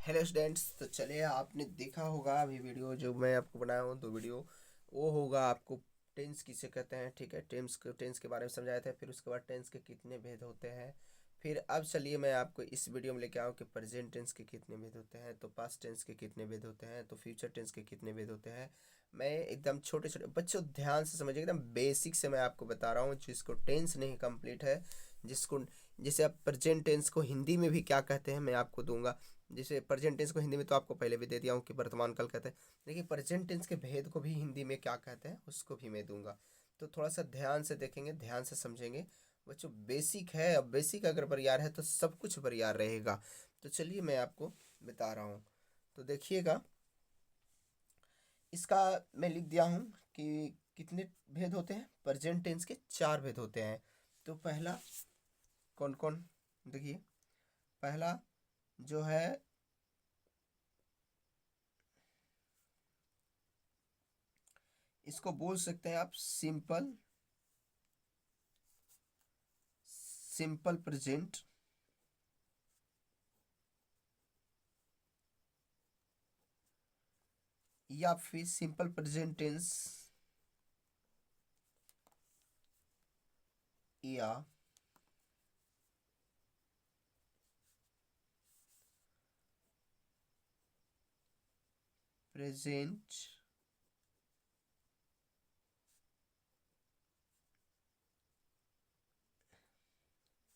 Hello students, तो चलिए आपने देखा होगा अभी वीडियो जो मैं आपको बनाया हूँ, तो वीडियो वो होगा आपको टेंस किसे कहते हैं। ठीक है, टेंस के बारे में समझाया था, फिर उसके बाद टेंस के कितने भेद होते हैं। फिर अब चलिए मैं आपको इस वीडियो में लेके आऊँ कि प्रेजेंट टेंस के कितने भेद होते हैं, तो पास्ट टेंस के कितने भेद होते हैं, तो फ्यूचर टेंस के कितने भेद होते हैं। मैं एकदम छोटे छोटे बच्चों ध्यान से समझिए, एकदम बेसिक से मैं आपको बता रहा हूँ। जिसको टेंस नहीं कंप्लीट है, जिसको जैसे आप प्रेजेंट टेंस को हिंदी में भी क्या कहते हैं मैं आपको दूंगा। जैसे प्रेजेंट टेंस को हिंदी में तो आपको पहले भी दे दिया हूँ कि वर्तमान काल कहते हैं, लेकिन प्रेजेंट टेंस के भेद को भी हिंदी में क्या कहते हैं उसको भी मैं दूंगा। तो थोड़ा सा ध्यान से देखेंगे, ध्यान से समझेंगे बच्चों। बेसिक है, अब बेसिक अगर बरियार है तो सब कुछ बरियार रहेगा। तो चलिए मैं आपको बता रहा हूँ, तो देखिएगा। इसका मैं लिख दिया हूँ कि कितने भेद होते हैं। प्रेजेंट टेंस के 4 भेद होते हैं। तो पहला कौन कौन, देखिए पहला जो है, इसको बोल सकते हैं आप सिंपल सिंपल प्रेजेंट, या फिर सिंपल प्रेजेंट टेंस, या प्रेजेंट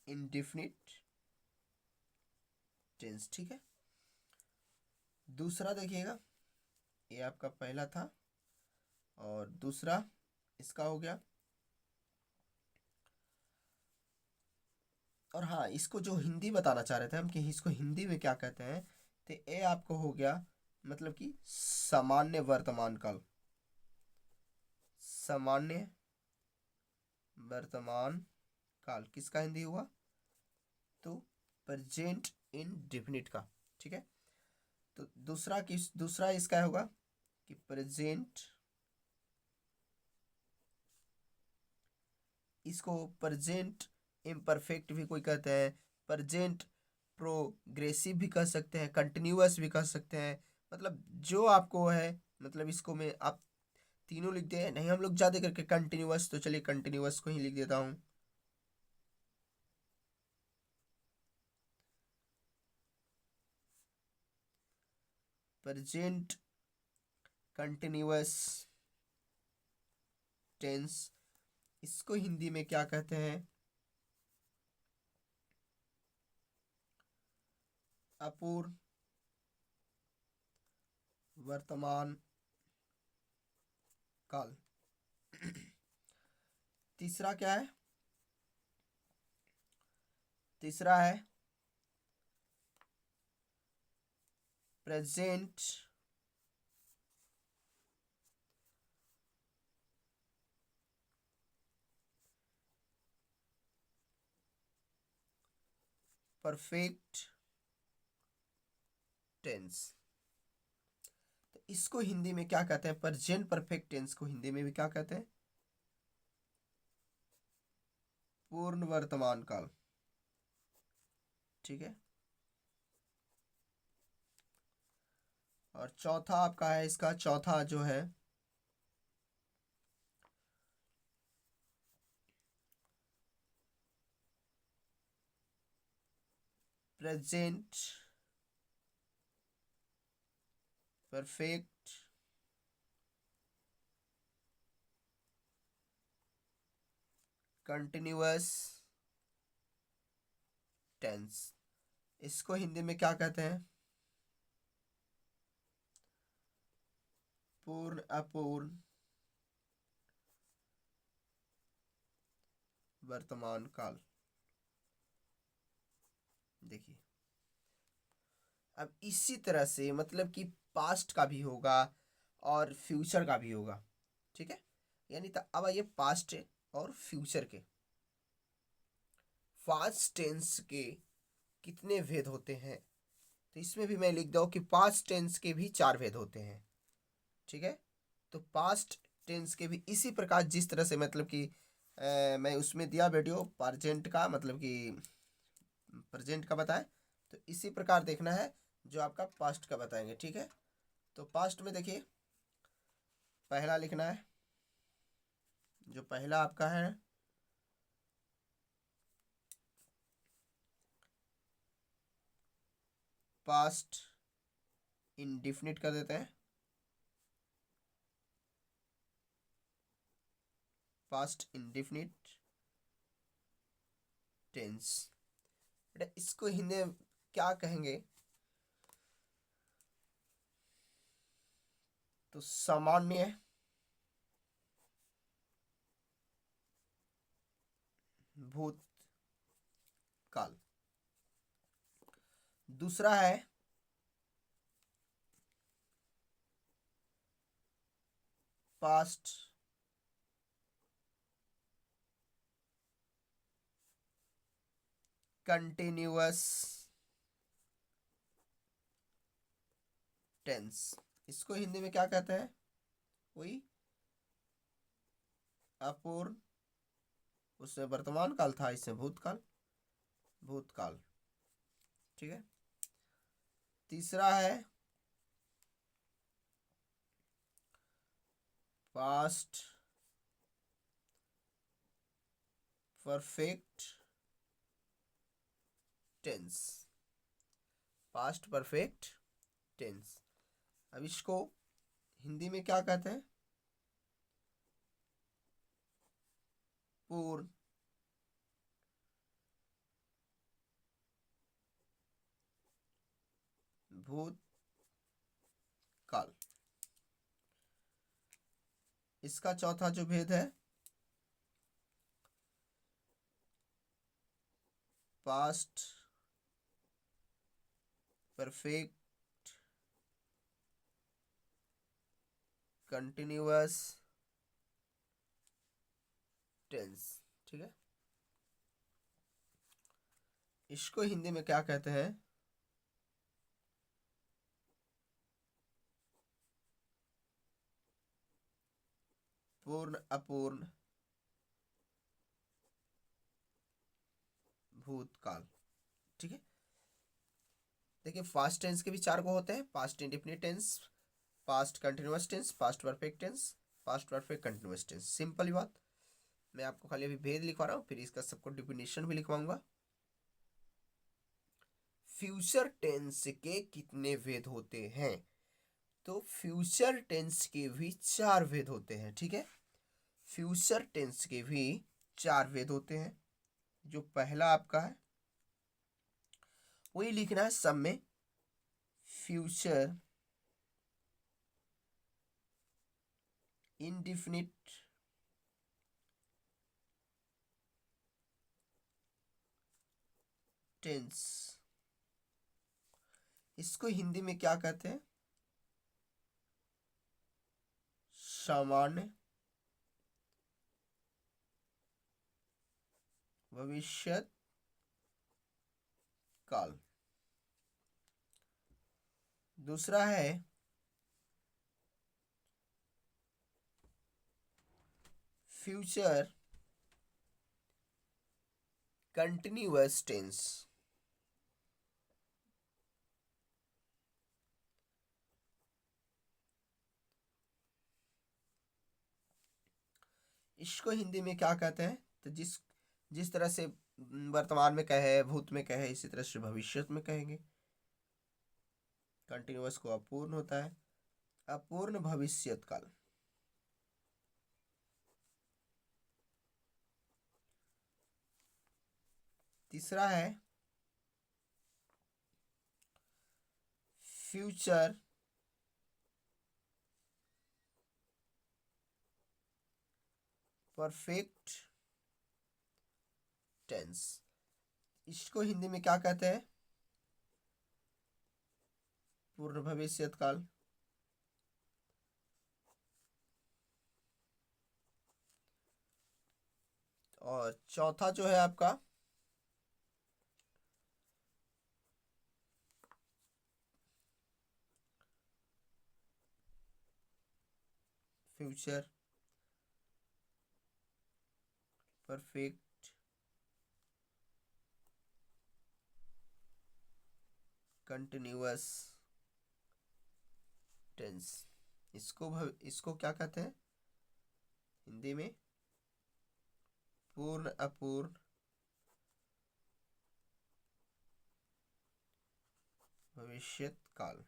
इंडेफिनिट टेंस। ठीक है, दूसरा देखिएगा, ये आपका पहला था, और दूसरा इसका हो गया। और हाँ, इसको जो हिंदी बताना चाह रहे थे हम कि इसको हिंदी में क्या कहते हैं, तो ये आपको हो गया मतलब कि सामान्य वर्तमान काल। सामान्य वर्तमान काल किसका हिंदी हुआ, तो प्रेजेंट इंडेफिनिट का। ठीक है, तो दूसरा इसका होगा कि प्रेजेंट, इसको प्रेजेंट इम्परफेक्ट भी कोई कहते हैं, प्रेजेंट प्रोग्रेसिव भी कह सकते हैं, कंटिन्यूअस भी कह सकते हैं। मतलब जो आपको है, मतलब इसको मैं आप तीनों लिख दे, नहीं हम लोग ज़्यादा करके कंटिन्यूअस, तो चलिए कंटिन्यूअस को ही लिख देता हूँ। प्रेजेंट कंटिन्यूअस टेंस, इसको हिंदी में क्या कहते हैं, अपूर्ण वर्तमान काल। तीसरा क्या है, तीसरा है प्रेजेंट परफेक्ट टेंस। तो इसको हिंदी में क्या कहते हैं, प्रेजेंट परफेक्ट टेंस को हिंदी में भी क्या कहते हैं, पूर्ण वर्तमान काल। ठीक है, और चौथा आपका है, इसका चौथा जो है प्रेजेंट परफेक्ट कंटिन्यूअस टेंस। इसको हिंदी में क्या कहते हैं, पूर्ण अपूर्ण वर्तमान काल। देखिए, अब इसी तरह से मतलब कि पास्ट का भी होगा और फ्यूचर का भी होगा। ठीक है, यानी तो अब आइए पास्ट और फ्यूचर के। पास्ट टेंस के कितने भेद होते हैं, तो इसमें भी मैं लिख दूँ कि पास्ट टेंस के भी 4 भेद होते हैं। ठीक है, तो पास्ट टेंस के भी इसी प्रकार, जिस तरह से मतलब कि मैं उसमें दिया वीडियो प्रेजेंट का, मतलब कि प्रेजेंट का बताएं, तो इसी प्रकार देखना है। जो आपका पास्ट का बताएंगे, ठीक है। तो पास्ट में देखिए पहला लिखना है, जो पहला आपका है पास्ट इंडिफिनिट कर देते हैं, पास्ट इंडिफिनिट टेंस। बेटा इसको हिंदी में क्या कहेंगे, तो सामान्य भूतकाल। दूसरा है पास्ट कंटिन्यूअस टेंस। इसको हिंदी में क्या कहते हैं, वही अपूर्ण, उसमें वर्तमान काल था, इसमें भूतकाल, भूतकाल, ठीक है। तीसरा है past perfect tense, past perfect tense. अब इसको हिंदी में क्या कहते हैं, पूर्ण भूतकाल। इसका चौथा जो भेद है पास्ट परफेक्ट कंटिन्यूअस टेंस, ठीक है। इसको हिंदी में क्या कहते हैं, पूर्ण अपूर्ण भूतकाल, ठीक है। देखिए पास्ट टेंस के भी चार को होते हैं, past indefinite tense, past continuous tense, past perfect tense, past perfect continuous tense. Simple ही बात, मैं आपको खाली अभी भेद लिखवा रहा हूँ, फिर इसका सबको डिफिनेशन भी लिखवाऊंगा। फ्यूचर टेंस के कितने भेद होते हैं, तो फ्यूचर टेंस के भी चार भेद होते हैं, ठीक है। फ्यूचर टेंस के भी चार भेद होते हैं। जो पहला आपका है वही लिखना है सब में, फ्यूचर इंडिफिनिट टेंस। इसको हिंदी में क्या कहते हैं, सामान्य भविष्य काल। दूसरा है फ्यूचर कंटिन्यूअस टेंस। इसको हिंदी में क्या कहते हैं, तो जिस जिस तरह से वर्तमान में कहे, भूत में कहे, इसी तरह से भविष्य में कहेंगे। कंटिन्यूअस को अपूर्ण होता है, अपूर्ण भविष्यत काल। तीसरा है फ्यूचर परफेक्ट टेंस। इसको हिंदी में क्या कहते हैं, पूर्ण भविष्यत काल। और चौथा जो है आपका फ्यूचर परफेक्ट कंटिन्यूअस टेंस। इसको क्या कहते हैं हिंदी में? पूर्ण अपूर्ण भविष्यत काल।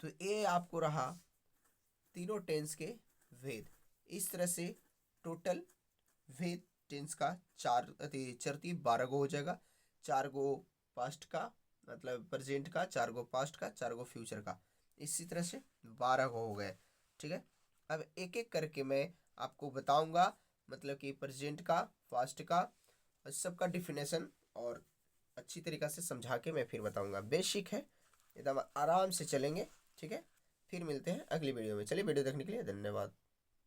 तो ये आपको रहा तीनों टेंस के भेद। इस तरह से टोटल भेद टेंस का 12 गो हो जाएगा। 4 गो पास्ट का मतलब प्रेजेंट का, 4 गो पास्ट का, 4 गो फ्यूचर का, इसी तरह से 12 गो हो गए। ठीक है, अब एक एक करके मैं आपको बताऊंगा, मतलब कि प्रेजेंट का, पास्ट का, सबका डिफिनेशन और अच्छी तरीक़ा से समझा के मैं फिर बताऊंगा। बेसिक है, एकदम आराम से चलेंगे। ठीक है, फिर मिलते हैं अगली वीडियो में। चलिए, वीडियो देखने के लिए धन्यवाद।